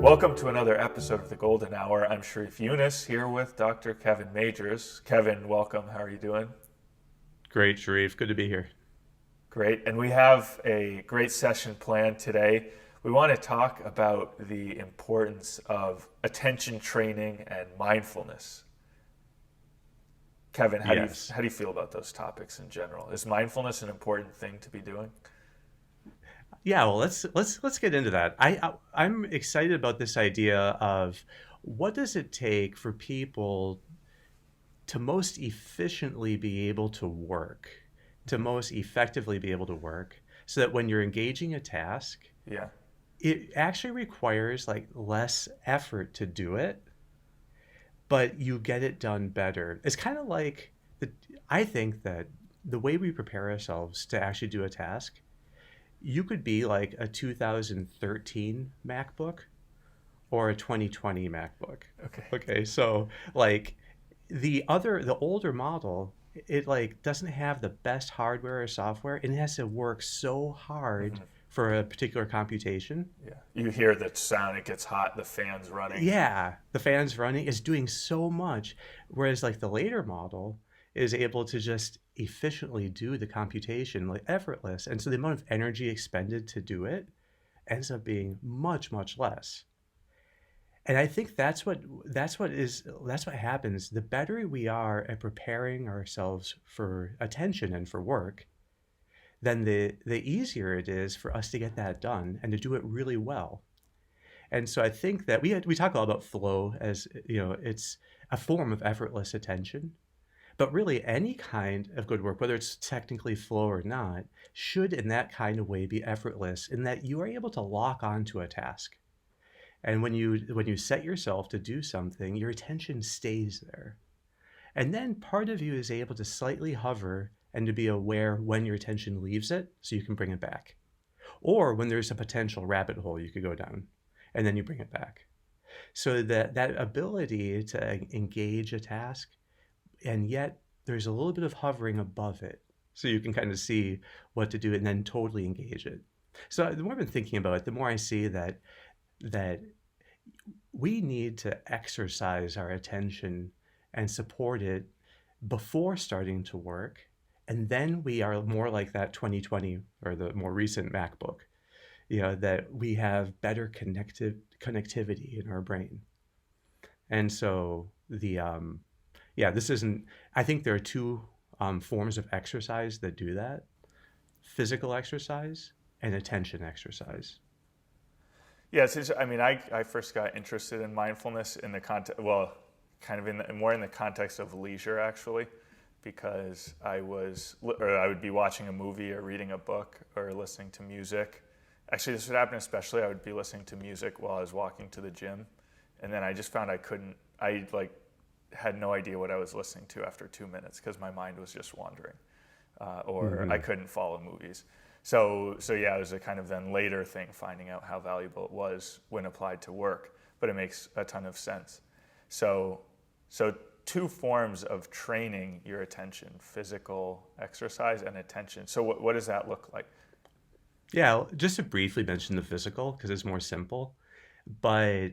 Welcome to another episode of the Golden Hour. I'm Sharif here with Dr. Kevin Majeres. Kevin, welcome. How are you doing? Great, Sharif. Good to be here. Great. And we have a great session planned today. We want to talk about the importance of attention training and mindfulness. Kevin, Yes. how do you feel about those topics in general? Is mindfulness an important thing to be doing? Yeah. Well, let's get into that. I'm excited about this idea of what does it take for people to most efficiently be able to work, to most effectively be able to work, so that when you're engaging a task, Yeah. it actually requires like less effort to do it, but you get it done better. It's kind of like the I think that the way we prepare ourselves to actually do a task, you could be like a 2013 MacBook or a 2020 MacBook. Okay. Okay, so like the older model, it like doesn't have the best hardware or software, and it has to work so hard Hmm. for a particular computation. Yeah. You hear the sound, it gets hot, the fan's running. Yeah, the fans running is doing so much, whereas like the later model is able to just efficiently do the computation like effortless, and so the amount of energy expended to do it ends up being much less. And I think that's what happens. The better we are at preparing ourselves for attention and for work, then the easier it is for us to get that done and to do it really well. And so I think that we talk a lot about flow as it's a form of effortless attention. But really, any kind of good work, whether it's technically flow or not, should in that kind of way be effortless in that you are able to lock onto a task. And when you set yourself to do something, your attention stays there. And then part of you is able to slightly hover and to be aware when your attention leaves it so you can bring it back. Or when there's a potential rabbit hole you could go down and then you bring it back. So that ability to engage a task, and yet there's a little bit of hovering above it so you can kind of see what to do and then totally engage it. So the more I've been thinking about it, the more I see that we need to exercise our attention and support it before starting to work, and then we are more like that 2020 or the more recent MacBook, that we have better connective connectivity in our brain. And so this isn't. I think there are two forms of exercise that do that: physical exercise and attention exercise. Yeah, I mean, I first got interested in mindfulness in the context, well, kind of more in the context of leisure actually, because I would be watching a movie or reading a book or listening to music. Actually, this would happen especially. I would be listening to music while I was walking to the gym, and then I just found I like had no idea what I was listening to after 2 minutes because my mind was just wandering, or I Hmm. couldn't follow movies. So yeah, it was a kind of then later thing, finding out how valuable it was when applied to work. But it makes a ton of sense. So so two forms of training your attention: physical exercise and attention. So what does that look like? Yeah, just to briefly mention the physical because it's more simple, but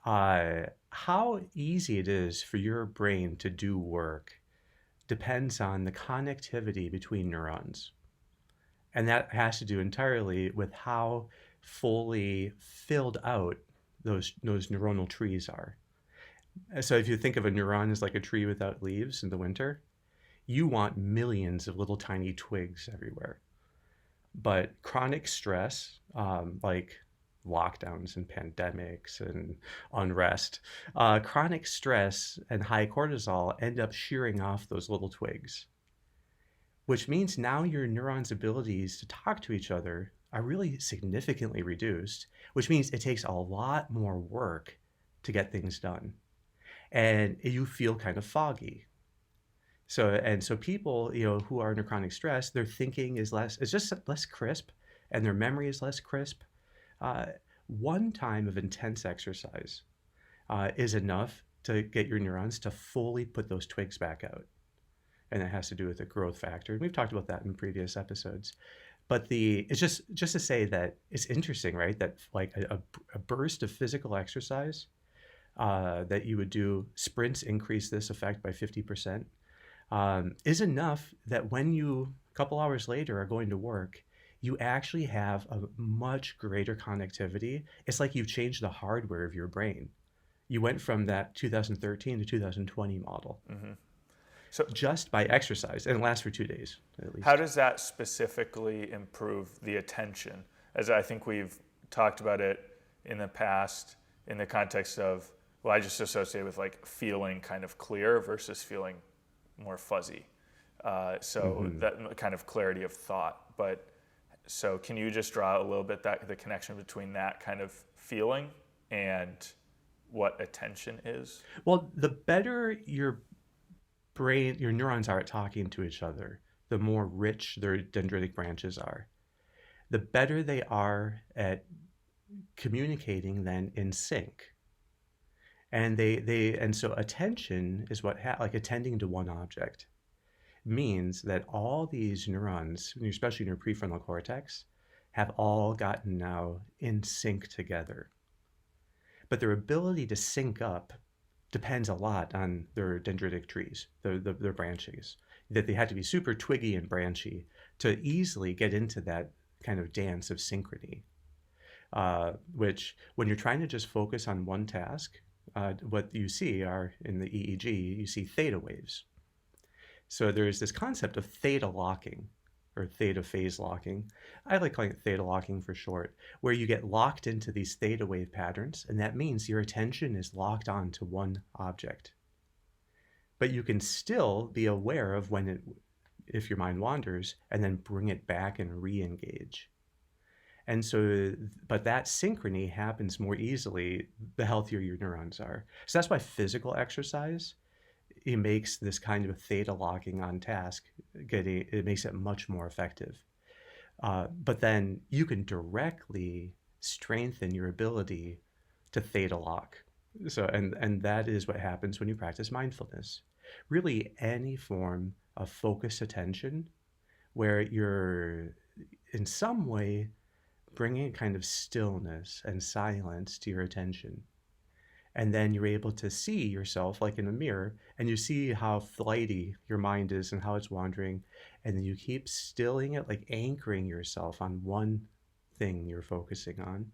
how easy it is for your brain to do work depends on the connectivity between neurons. And that has to do entirely with how fully filled out those neuronal trees are. So if you think of a neuron as like a tree without leaves in the winter, you want millions of little tiny twigs everywhere. But chronic stress, like lockdowns and pandemics and unrest, chronic stress and high cortisol end up shearing off those little twigs, which means now your neurons' abilities to talk to each other are really significantly reduced, which means it takes a lot more work to get things done. And you feel kind of foggy. So people, who are under chronic stress, their thinking is less, it's just less crisp, and their memory is less crisp. Uh, One time of intense exercise is enough to get your neurons to fully put those twigs back out. And it has to do with the growth factor. And we've talked about that in previous episodes. But it's just to say that it's interesting, right? That like a burst of physical exercise that you would do, sprints increase this effect by 50%, is enough that when you, a couple hours later, are going to work, you actually have a much greater connectivity. It's like you've changed the hardware of your brain. You went from that 2013 to 2020 model So just by exercise, and it lasts for 2 days at how least. does that specifically improve the attention? As I think we've talked about it in the past in the context of, well, I just associate with like feeling kind of clear versus feeling more fuzzy. So Hmm. that kind of clarity of thought. But so can you just draw a little bit that the connection between that kind of feeling and what attention is? Well, the better your brain, your neurons are at talking to each other, the more rich their dendritic branches are. The better they are at communicating then in sync. And so attention is like attending to one object means that all these neurons, especially in your prefrontal cortex, have all gotten now in sync together. But their ability to sync up depends a lot on their dendritic trees, their branches. That they had to be super twiggy and branchy to easily get into that kind of dance of synchrony. Which, when you're trying to just focus on one task, what you see are in the EEG, you see theta waves. So there's this concept of theta locking or theta phase locking. I like calling it theta locking for short, where you get locked into these theta wave patterns, and that means your attention is locked on to one object. But you can still be aware of if your mind wanders, and then bring it back and re-engage. And so, but that synchrony happens more easily the healthier your neurons are. So that's why physical exercise, it makes this kind of theta locking on task, it makes it much more effective. But then you can directly strengthen your ability to theta lock. So, and that is what happens when you practice mindfulness. Really, any form of focused attention where you're in some way bringing a kind of stillness and silence to your attention. And then you're able to see yourself like in a mirror, and you see how flighty your mind is and how it's wandering. And then you keep stilling it, like anchoring yourself on one thing you're focusing on,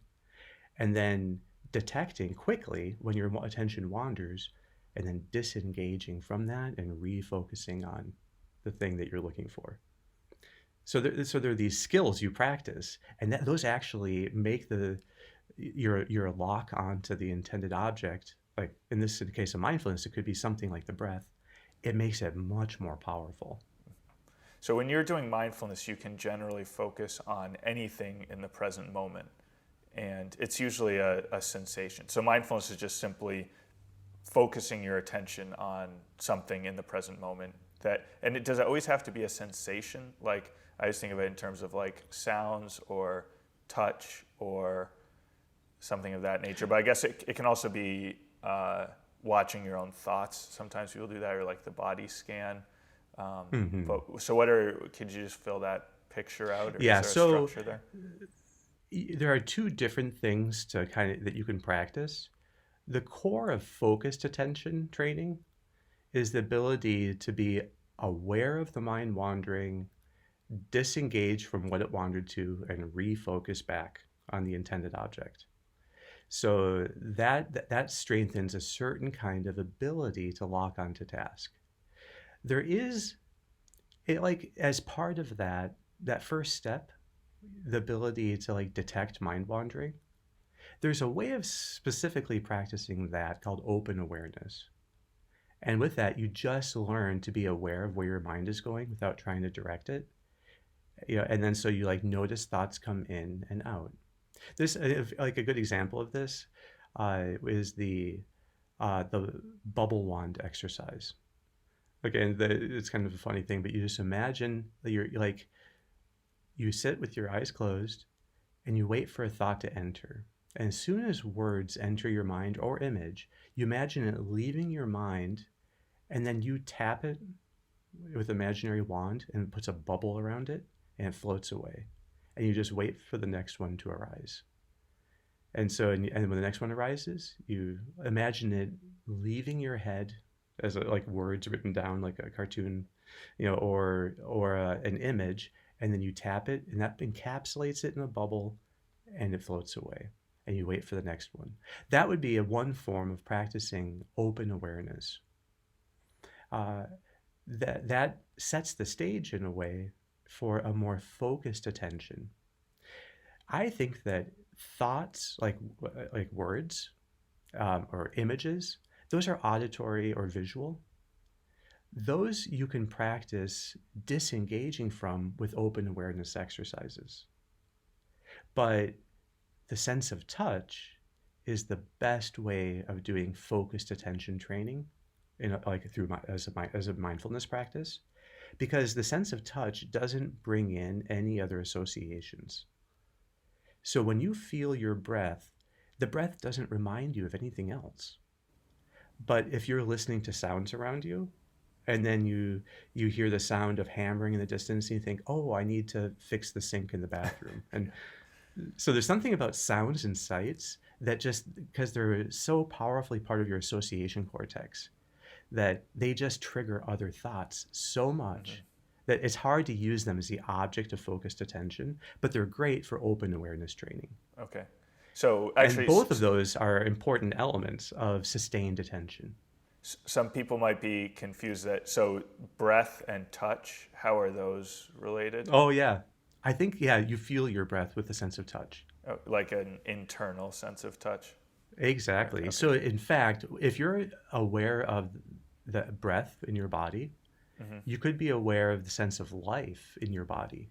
and then detecting quickly when your attention wanders, and then disengaging from that and refocusing on the thing that you're looking for. So there are these skills you practice, and those actually make your lock onto the intended object. Like in this case of mindfulness, it could be something like the breath. It makes it much more powerful. So when you're doing mindfulness, you can generally focus on anything in the present moment. And it's usually a sensation. So mindfulness is just simply focusing your attention on something in the present moment. And it does it always have to be a sensation? Like I just think of it in terms of like sounds or touch or something of that nature. But I guess it can also be watching your own thoughts. Sometimes people do that, or like the body scan. Hmm. But so could you just fill that picture out, or is Yeah. there a So structure there? there are two different things to that you can practice. The core of focused attention training is the ability to be aware of the mind wandering, disengage from what it wandered to, and refocus back on the intended object. So that strengthens a certain kind of ability to lock onto task. There is like as part of that first step, the ability to like detect mind wandering. There's a way of specifically practicing that called open awareness. And with that, you just learn to be aware of where your mind is going without trying to direct it. And then so you like notice thoughts come in and out. This like a good example of this is the bubble wand exercise. Again, it's kind of a funny thing, but you just imagine that you're like you sit with your eyes closed and you wait for a thought to enter. And as soon as words enter your mind or image, you imagine it leaving your mind, and then you tap it with an imaginary wand and it puts a bubble around it and it floats away. and you just wait for the next one to arise. And so, and when the next one arises, you imagine it leaving your head as like words written down, like a cartoon, or an image, and then you tap it, and that encapsulates it in a bubble, and it floats away. And you wait for the next one. That would be one form of practicing open awareness. Uh, that sets the stage in a way for a more focused attention. I think that thoughts like words or images, those are auditory or visual. Those you can practice disengaging from with open awareness exercises. But the sense of touch is the best way of doing focused attention training as a mindfulness practice, because the sense of touch doesn't bring in any other associations. So when you feel your breath, the breath doesn't remind you of anything else. But if you're listening to sounds around you, and then you hear the sound of hammering in the distance, and you think, oh, I need to fix the sink in the bathroom. And so there's something about sounds and sights that, just because they're so powerfully part of your association cortex, that they just trigger other thoughts so much that it's hard to use them as the object of focused attention, but they're great for open awareness training. Okay. So And actually, both of those are important elements of sustained attention. some people might be confused that, so breath and touch, how are those related? Oh, yeah. I think, yeah, you feel your breath with a sense of touch. Oh, like an internal sense of touch? Exactly. Okay. So, in fact, if you're aware of the breath in your body, you could be aware of the sense of life in your body.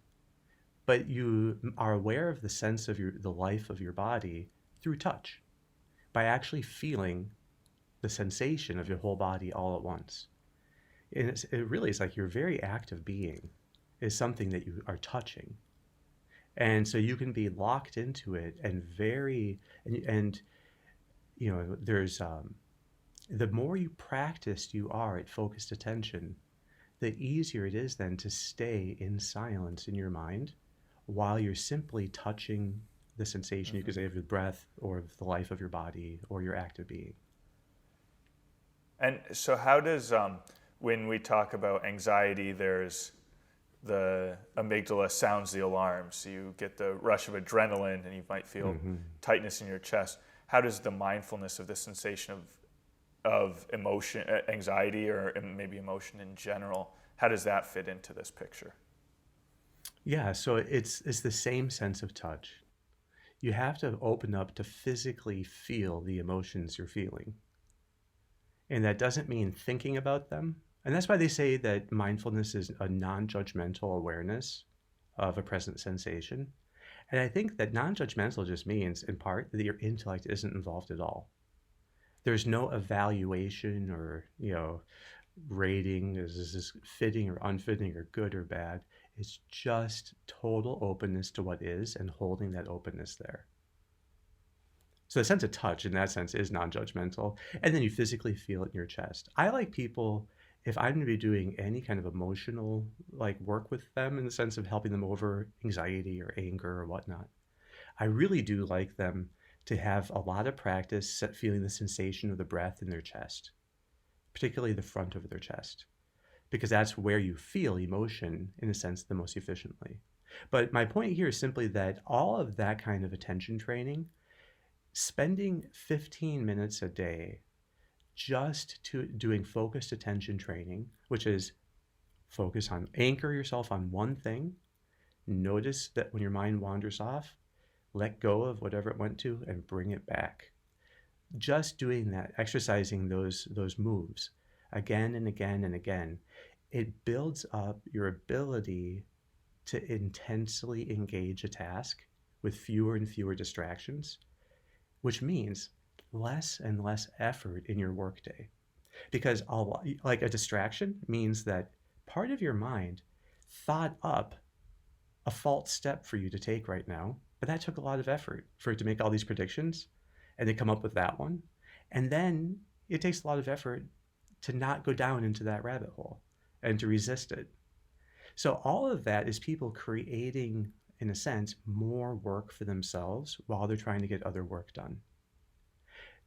But you are aware of the sense of the life of your body through touch, by actually feeling the sensation of your whole body all at once. And it really is like your very act of being is something that you are touching. And so you can be locked into it and there's the more you practiced you are at focused attention, the easier it is then to stay in silence in your mind while you're simply touching the sensation, you could say, of your breath or of the life of your body or your act of being. And so how does, when we talk about anxiety, there's the amygdala sounds the alarm. So you get the rush of adrenaline and you might feel tightness in your chest. How does the mindfulness of the sensation of emotion, anxiety, or maybe emotion in general, how does that fit into this picture? Yeah, so it's the same sense of touch. You have to open up to physically feel the emotions you're feeling. And that doesn't mean thinking about them. And that's why they say that mindfulness is a non-judgmental awareness of a present sensation. And I think that non-judgmental just means, in part, that your intellect isn't involved at all. There's no evaluation or, rating, is this fitting or unfitting or good or bad. It's just total openness to what is and holding that openness there. So the sense of touch in that sense is non-judgmental. And then you physically feel it in your chest. I like people, if I'm going to be doing any kind of emotional work with them in the sense of helping them over anxiety or anger or whatnot, I really do like them to have a lot of practice at feeling the sensation of the breath in their chest, particularly the front of their chest, because that's where you feel emotion in a sense the most efficiently. But my point here is simply that all of that kind of attention training, spending 15 minutes a day just to doing focused attention training, which is anchor yourself on one thing, notice that when your mind wanders off, let go of whatever it went to and bring it back. Just doing that, exercising those moves again and again and again, it builds up your ability to intensely engage a task with fewer and fewer distractions, which means less and less effort in your workday. Because a distraction means that part of your mind thought up a false step for you to take right now, but that took a lot of effort for it to make all these predictions and to come up with that one. And then it takes a lot of effort to not go down into that rabbit hole and to resist it. So all of that is people creating in a sense, more work for themselves while they're trying to get other work done.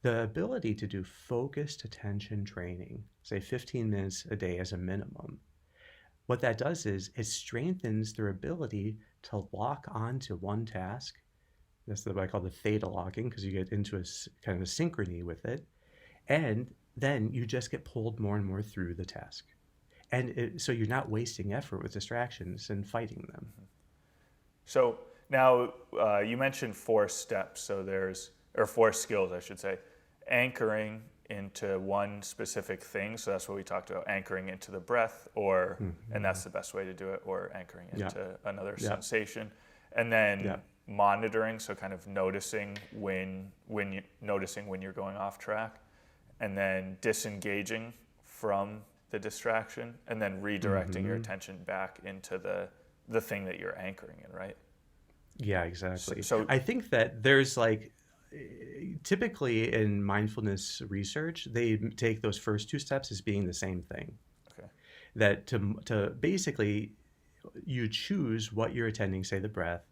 The ability to do focused attention training, say 15 minutes a day as a minimum, what that does is it strengthens their ability to lock onto one task. That's what I call the theta locking, because you get into a kind of a synchrony with it. And then you just get pulled more and more through the task. And so you're not wasting effort with distractions and fighting them. So now you mentioned 4 steps. So or 4 skills, I should say. Anchoring into one specific thing. So that's what we talked about, anchoring into the breath, and that's the best way to do it, or anchoring into another sensation. And then monitoring, so kind of noticing when you're going off track. And then disengaging from the distraction, and then redirecting your attention back into the thing that you're anchoring in, right? Yeah, exactly. So I think that there's typically in mindfulness research, they take those first 2 steps as being the same thing. Okay. That to basically, you choose what you're attending, say the breath,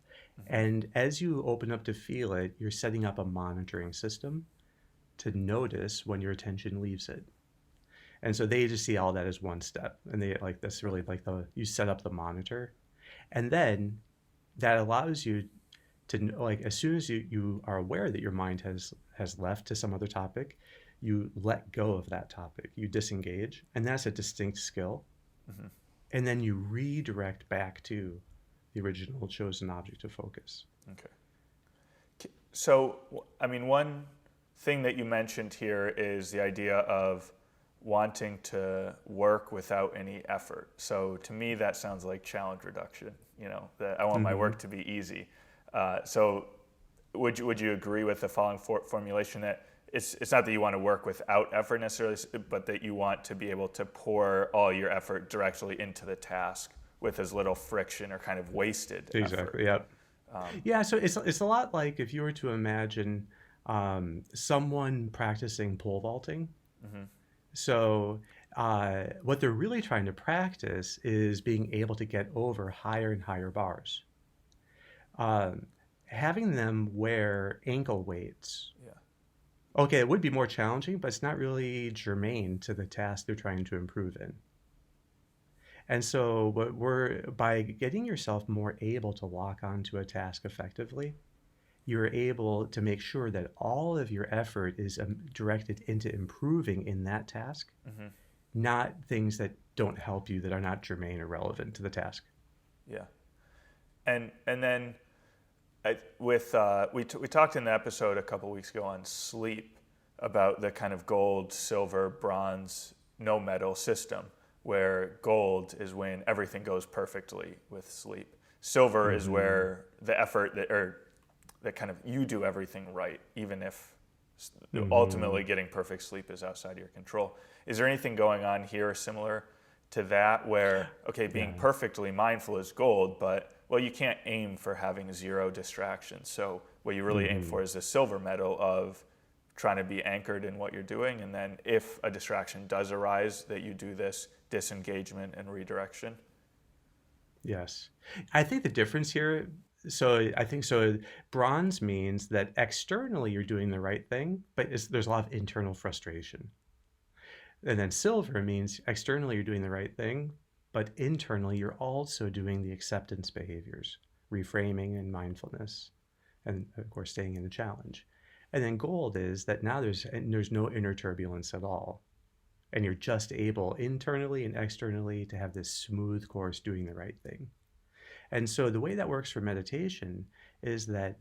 and as you open up to feel it, you're setting up a monitoring system to notice when your attention leaves it. And so they just see all that as one step, and they that's really you set up the monitor, and then that allows you to, as soon as you are aware that your mind has left to some other topic, you let go of that topic, you disengage, and that's a distinct skill. And then you redirect back to the original chosen object of focus. Okay. So, I mean, one thing that you mentioned here is the idea of wanting to work without any effort. So to me, that sounds like challenge reduction. That I want my work to be easy. So would you agree with the following formulation, that it's not that you want to work without effort necessarily, but that you want to be able to pour all your effort directly into the task with as little friction or kind of wasted Exactly. effort? Yeah. So it's a lot like if you were to imagine someone practicing pole vaulting. So what they're really trying to practice is being able to get over higher and higher bars. Having them wear ankle weights. Okay, it would be more challenging, but it's not really germane to the task they're trying to improve in. And so by getting yourself more able to lock onto a task effectively, you're able to make sure that all of your effort is directed into improving in that task, not things that don't help you, that are not germane or relevant to the task. Yeah. And then we talked in the episode a couple weeks ago on sleep about the kind of gold, silver, bronze, no metal system, where gold is when everything goes perfectly with sleep. Silver is where the effort that kind of you do everything right, even if ultimately getting perfect sleep is outside your control. Is there anything going on here similar to that, where, okay, being perfectly mindful is gold, but, well, you can't aim for having 0 distractions. So what you really aim for is the silver medal of trying to be anchored in what you're doing. And then if a distraction does arise, that you do this disengagement and redirection. Yes. I think the difference here, bronze means that externally you're doing the right thing, but there's a lot of internal frustration. And then silver means externally you're doing the right thing, but internally you're also doing the acceptance behaviors, reframing and mindfulness, and of course staying in the challenge. And then gold is that now there's no inner turbulence at all. And you're just able internally and externally to have this smooth course doing the right thing. And so the way that works for meditation is that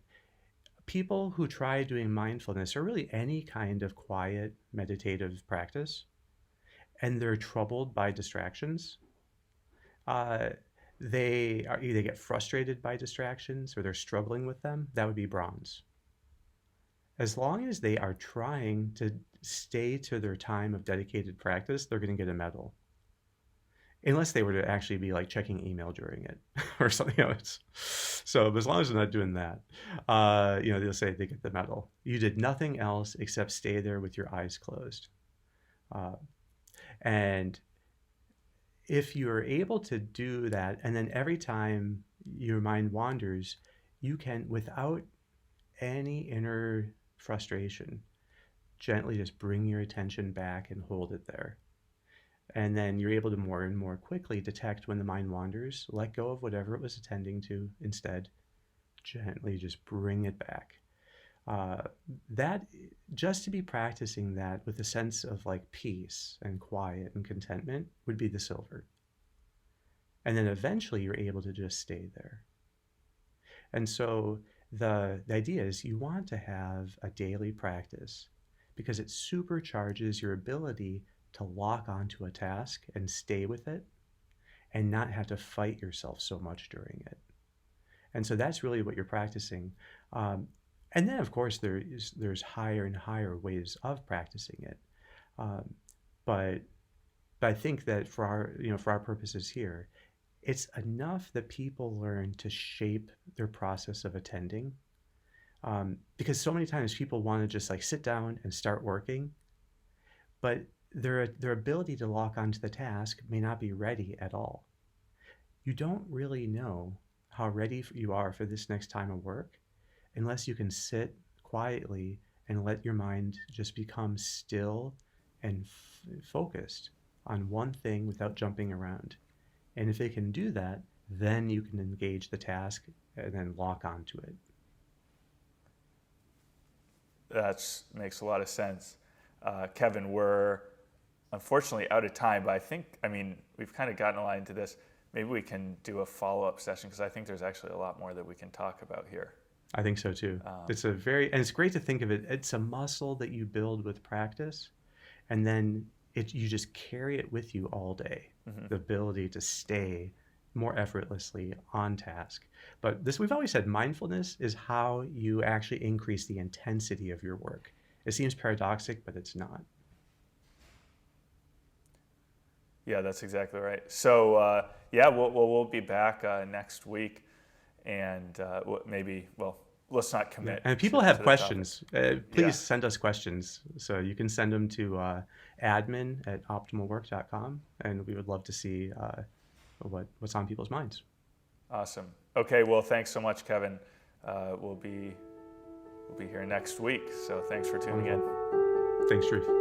people who try doing mindfulness, or really any kind of quiet meditative practice, and they're troubled by distractions, they either get frustrated by distractions or they're struggling with them, that would be bronze. As long as they are trying to stay to their time of dedicated practice, they're going to get a medal. Unless they were to actually be checking email during it or something else. So as long as they're not doing that, they'll say they get the medal. You did nothing else except stay there with your eyes closed. And if you're able to do that, and then every time your mind wanders, you can, without any inner frustration, gently just bring your attention back and hold it there. And then you're able to more and more quickly detect when the mind wanders, let go of whatever it was attending to instead, gently just bring it back. Uh, that just to be practicing that with a sense of like peace and quiet and contentment would be the silver. And then eventually you're able to just stay there. And so the idea is you want to have a daily practice because it supercharges your ability to lock onto a task and stay with it and not have to fight yourself so much during it. And so that's really what you're practicing. Um, and then, of course, there's higher and higher ways of practicing it. Um, but but I think that for our purposes here, it's enough that people learn to shape their process of attending. Because so many times people want to just like sit down and start working, but their ability to lock onto the task may not be ready at all. You don't really know how ready you are for this next time of work unless you can sit quietly and let your mind just become still and focused on one thing without jumping around. And if it can do that, then you can engage the task and then lock onto it. That makes a lot of sense. Kevin, we're unfortunately out of time, but I mean, we've kind of gotten a lot into this. Maybe we can do a follow-up session because I think there's actually a lot more that we can talk about here. I think so too. And it's great to think of it. It's a muscle that you build with practice, and then you just carry it with you all day. Mm-hmm. The ability to stay more effortlessly on task. But we've always said mindfulness is how you actually increase the intensity of your work. It seems paradoxic, but it's not. Yeah, that's exactly right. So we'll be back next week, and let's not commit. Yeah. And people have questions. Please send us questions. So you can send them to admin@optimalwork.com, and we would love to see what's on people's minds. Awesome. Okay. Well, thanks so much, Kevin. We'll be here next week. So thanks for tuning in. Thanks, Sharif.